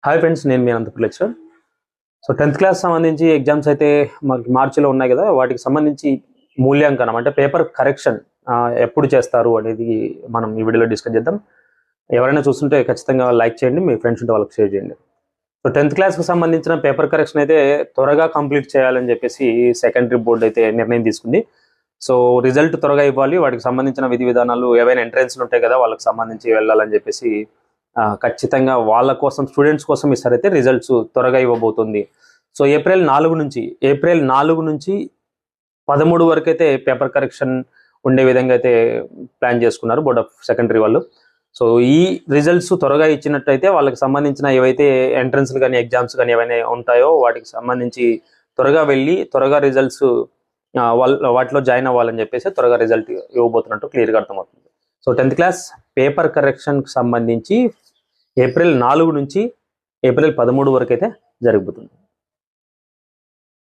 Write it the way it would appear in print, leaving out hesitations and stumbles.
Hi friends, నేను మీ Anantapur lecturer. So 10th class సంబంధించి ఎగ్జామ్స్ అయితే మనకి మార్చిలో ఉన్నాయి కదా, వాటికి సంబంధించి మూల్యాంకనం అంటే పేపర్ కరెక్షన్ ఎప్పుడు చేస్తారు అనేది మనం ఈ వీడియోలో డిస్కస్ చేద్దాం. ఎవరైనా చూస్తుంటే ఖచ్చితంగా లైక్ చేయండి, మీ ఫ్రెండ్స్ ఉంటే వాళ్ళకి షేర్ చేయండి. సో 10th క్లాస్కి సంబంధించిన పేపర్ కరెక్షన్ అయితే త్వరగా కంప్లీట్ చేయాలని చెప్పేసి సెకండరీ బోర్డు అయితే నిర్ణయం తీసుకుంది. సో రిజల్ట్ త్వరగా ఇవ్వాలి, వాటికి సంబంధించిన విధి విధానాలు ఏవైనా ఎంట్రెన్స్లు ఉంటాయి కదా, వాళ్ళకి సంబంధించి వెళ్ళాలని చెప్పేసి ఖచ్చితంగా వాళ్ళ కోసం, స్టూడెంట్స్ కోసం ఈసారైతే రిజల్ట్స్ త్వరగా ఇవ్వబోతుంది. సో ఏప్రిల్ 4 నుంచి 13 వరకు అయితే పేపర్ కరెక్షన్ ఉండే విధంగా అయితే ప్లాన్ చేసుకున్నారు బోర్డ్ ఆఫ్ సెకండరీ వాళ్ళు. సో ఈ రిజల్ట్స్ త్వరగా ఇచ్చినట్టయితే వాళ్ళకి సంబంధించిన ఏవైతే ఎంట్రన్స్లు కానీ ఎగ్జామ్స్ కానీ ఏవైనా ఉంటాయో వాటికి సంబంధించి త్వరగా వెళ్ళి త్వరగా రిజల్ట్స్ వాటిలో జాయిన్ అవ్వాలని చెప్పేసి త్వరగా రిజల్ట్ ఇవ్వబోతున్నట్టు క్లియర్గా అర్థమవుతుంది. సో 10th క్లాస్ పేపర్ కరెక్షన్కి సంబంధించి ఏప్రిల్ 4 నుంచి ఏప్రిల్ 13 వరకు అయితే జరగబోతుంది.